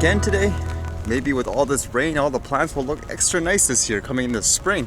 again today. Maybe with all this rain, all the plants will look extra nice this year coming into spring.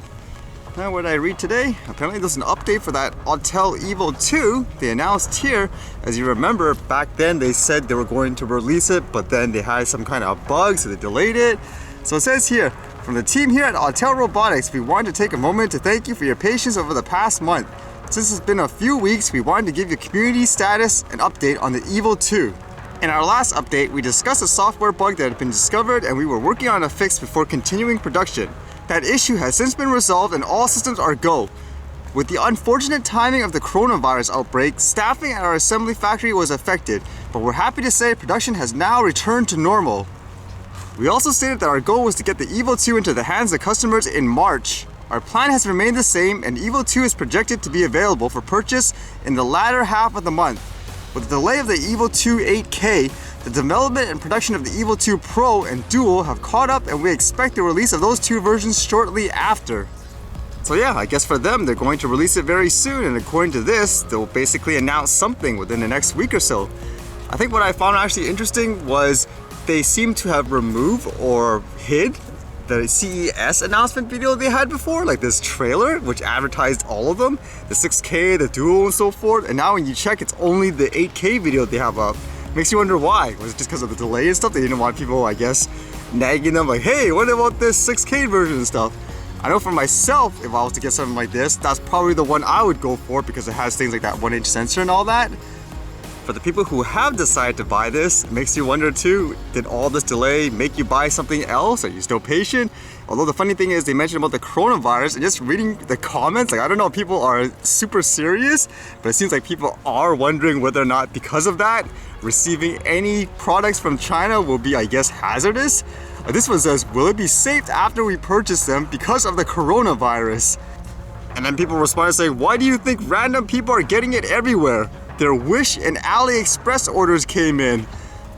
Now what did I read today? Apparently there's an update for that Autel Evo 2 they announced here. As you remember, back then they said they were going to release it, but then they had some kind of bug, so they delayed it. So it says here, from the team here at Autel Robotics, we wanted to take a moment to thank you for your patience over the past month. Since it's been a few weeks, we wanted to give you community status and update on the Evo 2. In our last update, we discussed a software bug that had been discovered and we were working on a fix before continuing production. That issue has since been resolved and all systems are go. With the unfortunate timing of the coronavirus outbreak, staffing at our assembly factory was affected, but we're happy to say production has now returned to normal. We also stated that our goal was to get the Evo 2 into the hands of customers in March. Our plan has remained the same and Evo 2 is projected to be available for purchase in the latter half of the month. With the delay of the Evo 2 8K, the development and production of the Evo 2 Pro and Dual have caught up and we expect the release of those two versions shortly after. So yeah, I guess for them, they're going to release it very soon, and according to this, they'll basically announce something within the next week or so. I think what I found actually interesting was they seem to have removed or hid the CES announcement video they had before, like this trailer which advertised all of them, the 6K, the Dual and so forth, and now when you check, it's only the 8K video they have up. Makes you wonder why. Was it just because of the delay and stuff? They didn't want people, I guess, nagging them like, hey, what about this 6K version and stuff? I know for myself, if I was to get something like this, that's probably the one I would go for because it has things like that 1-inch sensor and all that. For the people who have decided to buy this, it makes you wonder too, did all this delay make you buy something else? Are you still patient? Although the funny thing is they mentioned about the coronavirus, and just reading the comments, like I don't know if people are super serious, but it seems like people are wondering whether or not because of that, receiving any products from China will be, I guess, hazardous. This one says, will it be safe after we purchase them because of the coronavirus? And then people respond saying, why do you think random people are getting it everywhere? Their Wish and AliExpress orders came in.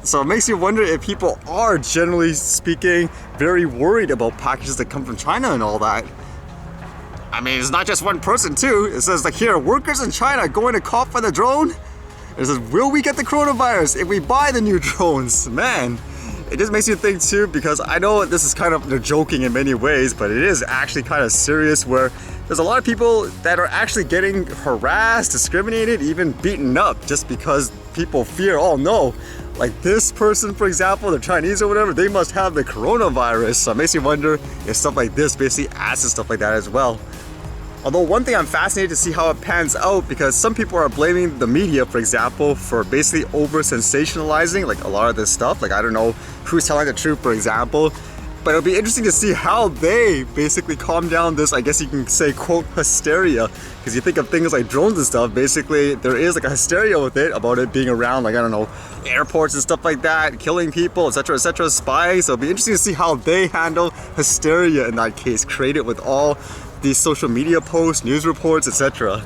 So it makes you wonder if people are, generally speaking, very worried about packages that come from China and all that. I mean, it's not just one person too. It says like here, workers in China going to call for the drone. It says, will we get the coronavirus if we buy the new drones? Man, it just makes you think too, because I know this is kind of, they're joking in many ways, but it is actually kind of serious where there's a lot of people that are actually getting harassed, discriminated, even beaten up just because people fear, oh no, like this person, for example, they're Chinese or whatever, they must have the coronavirus. So it makes you wonder if stuff like this basically adds to stuff like that as well. Although one thing I'm fascinated to see how it pans out, because some people are blaming the media, for example, for basically over-sensationalizing like a lot of this stuff. Like I don't know who's telling the truth, for example. But it'll be interesting to see how they basically calm down this, I guess you can say, quote, hysteria. Because you think of things like drones and stuff, basically there is like a hysteria with it about it being around, like I don't know, airports and stuff like that, killing people, etc., spying. So it'll be interesting to see how they handle hysteria in that case, created with all these social media posts, news reports, etc.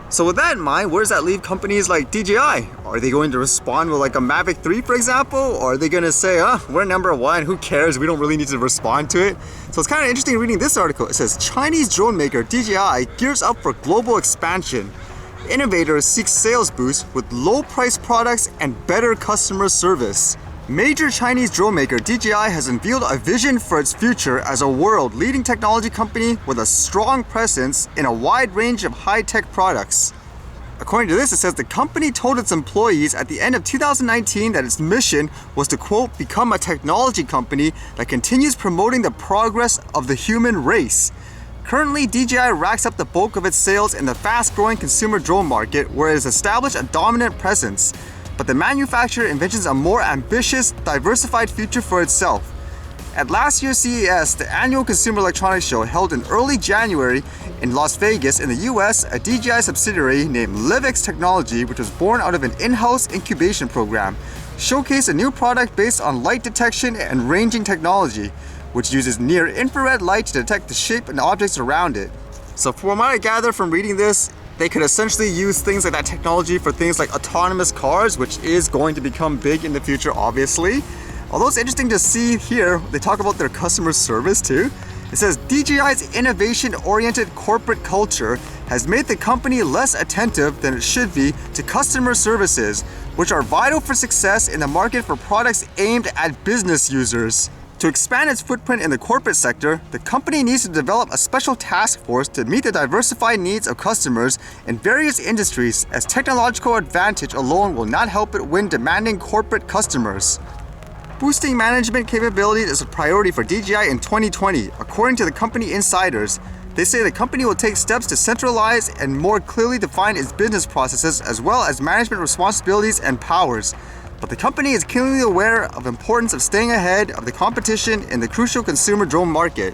So with that in mind, where does that leave companies like DJI? Are they going to respond with like a Mavic 3, for example? Or are they going to say, we're number one, who cares? We don't really need to respond to it. So it's kind of interesting reading this article. It says, Chinese drone maker DJI gears up for global expansion. Innovators seek sales boost with low-priced products and better customer service. Major Chinese drone maker DJI has unveiled a vision for its future as a world-leading technology company with a strong presence in a wide range of high-tech products. According to this, it says the company told its employees at the end of 2019 that its mission was to, quote, become a technology company that continues promoting the progress of the human race. Currently, DJI racks up the bulk of its sales in the fast-growing consumer drone market, where it has established a dominant presence. But the manufacturer envisions a more ambitious, diversified future for itself. At last year's CES, the annual Consumer Electronics Show held in early January in Las Vegas in the US, a DJI subsidiary named Livix Technology, which was born out of an in-house incubation program, showcased a new product based on light detection and ranging technology, which uses near-infrared light to detect the shape and objects around it. So from what I gather from reading this, they could essentially use things like that technology for things like autonomous cars, which is going to become big in the future, obviously. Although it's interesting to see here, they talk about their customer service too. It says DJI's innovation-oriented corporate culture has made the company less attentive than it should be to customer services, which are vital for success in the market for products aimed at business users. To expand its footprint in the corporate sector, the company needs to develop a special task force to meet the diversified needs of customers in various industries, as technological advantage alone will not help it win demanding corporate customers. Boosting management capabilities is a priority for DJI in 2020, according to the company insiders. They say the company will take steps to centralize and more clearly define its business processes as well as management responsibilities and powers. But the company is keenly aware of the importance of staying ahead of the competition in the crucial consumer drone market.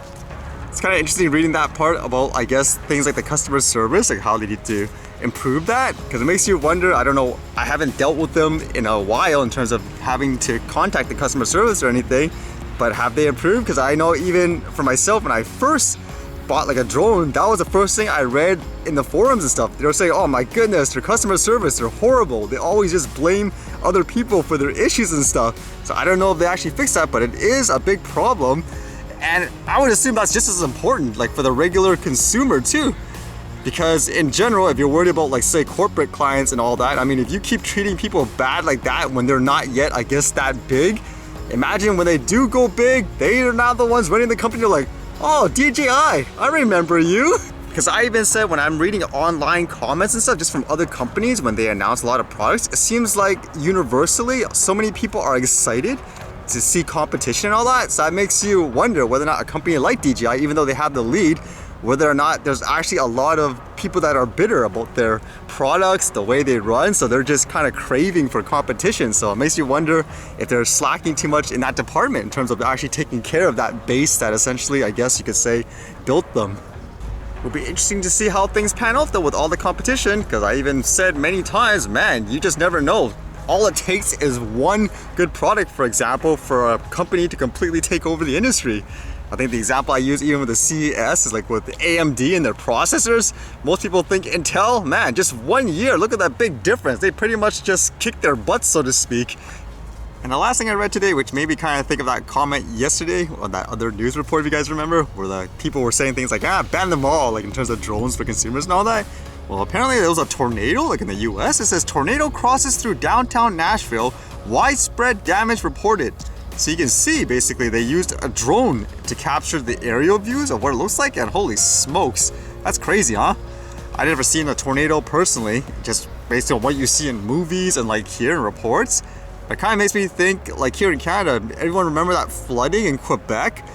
It's kind of interesting reading that part about, I guess, things like the customer service, like how they need to improve that, because it makes you wonder. I don't know, I haven't dealt with them in a while in terms of having to contact the customer service or anything, but have they improved? Because I know even for myself, when I first bought like a drone, that was the first thing I read in the forums and stuff. They were saying, oh my goodness, their customer service, they're horrible. They always just blame other people for their issues and stuff. So I don't know if they actually fixed that, but it is a big problem. And I would assume that's just as important, like for the regular consumer too. Because in general, if you're worried about like say corporate clients and all that, I mean, if you keep treating people bad like that when they're not yet, I guess, that big, imagine when they do go big, they are now the ones running the company. They're like, oh, DJI, I remember you. Because I even said when I'm reading online comments and stuff just from other companies when they announce a lot of products, it seems like universally so many people are excited to see competition and all that. So that makes you wonder whether or not a company like DJI, even though they have the lead, whether or not there's actually a lot of people that are bitter about their products, the way they run, so they're just kind of craving for competition. So it makes you wonder if they're slacking too much in that department in terms of actually taking care of that base that essentially, I guess you could say, built them. It'll be interesting to see how things pan out though with all the competition, because I even said many times, man, you just never know. All it takes is one good product, for example, for a company to completely take over the industry. I think the example I use even with the CES is like with the AMD and their processors. Most people think Intel, man, just 1 year, look at that big difference. They pretty much just kicked their butts, so to speak. And the last thing I read today, which made me kind of think of that comment yesterday on that other news report, if you guys remember, where the people were saying things like, ban them all, like in terms of drones for consumers and all that. Well, apparently there was a tornado, like in the US. It says tornado crosses through downtown Nashville, widespread damage reported. So you can see, basically, they used a drone to capture the aerial views of what it looks like, and holy smokes, that's crazy, huh? I've never seen a tornado personally, just based on what you see in movies and like here in reports. It kind of makes me think, like here in Canada, everyone remember that flooding in Quebec?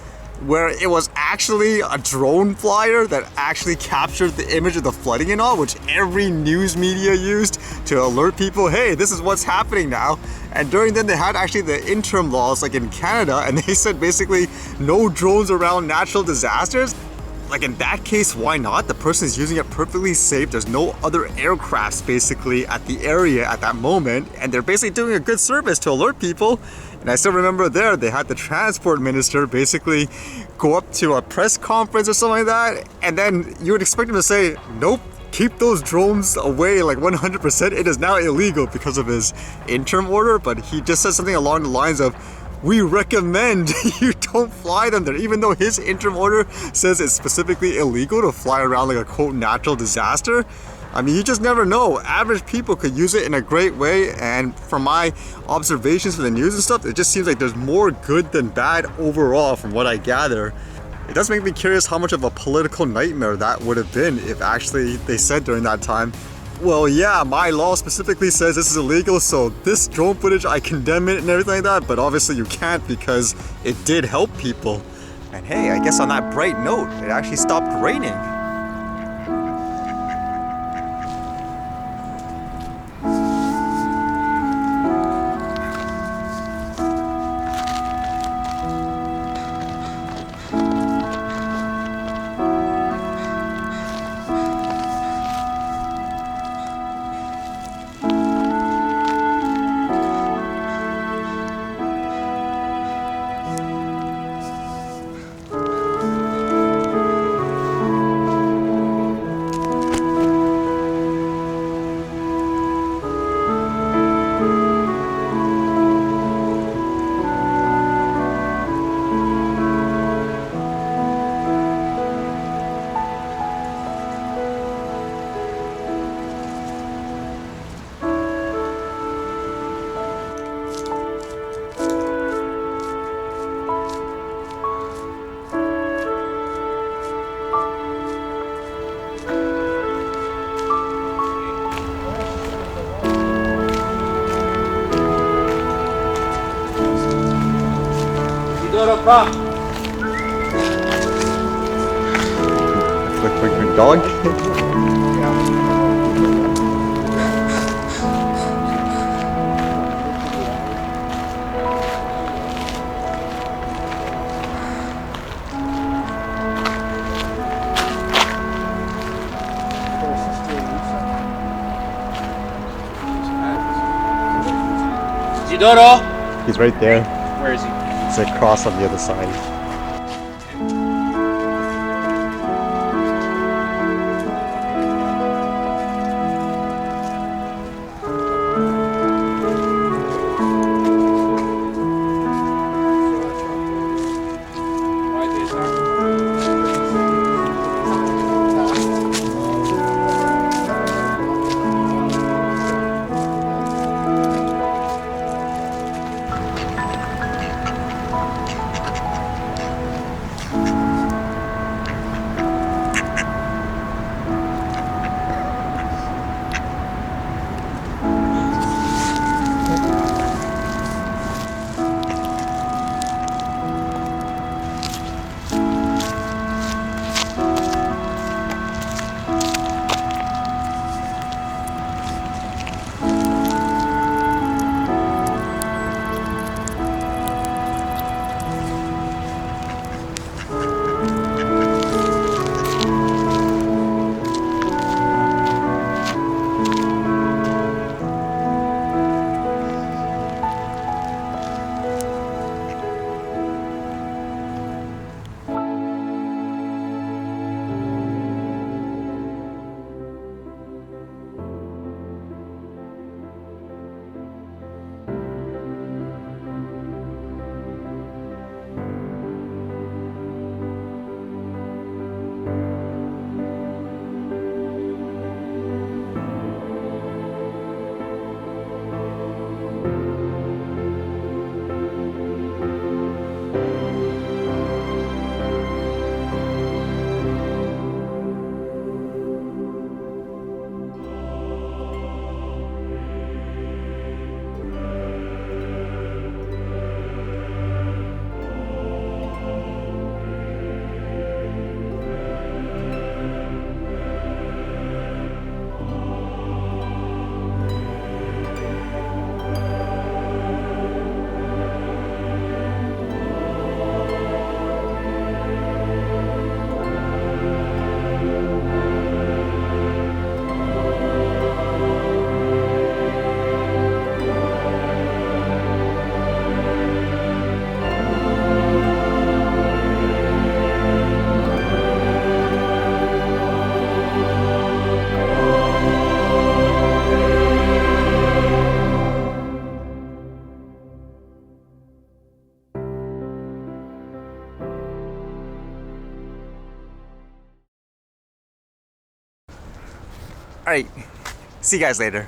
Where it was actually a drone flyer that actually captured the image of the flooding and all, which every news media used to alert people, hey, this is what's happening now. And during then they had actually the interim laws like in Canada, and they said basically no drones around natural disasters. Like in that case, why not? The person is using it perfectly safe. There's no other aircrafts basically at the area at that moment, and they're basically doing a good service to alert people. And I still remember there, they had the transport minister basically go up to a press conference or something like that, and then you would expect him to say, nope, keep those drones away, like 100%. It is now illegal because of his interim order, but he just said something along the lines of, we recommend you don't fly them there, even though his interim order says it's specifically illegal to fly around like a quote natural disaster. I mean, you just never know. Average people could use it in a great way, and from my observations for the news and stuff, it just seems like there's more good than bad overall from what I gather. It does make me curious how much of a political nightmare that would have been if actually they said during that time, well, yeah, my law specifically says this is illegal, so this drone footage, I condemn it and everything like that, but obviously you can't because it did help people. And hey, I guess on that bright note, it actually stopped raining. Look like your dog. Isidoro? He's right there. Where is he? It's across on the other side. Alright, see you guys later.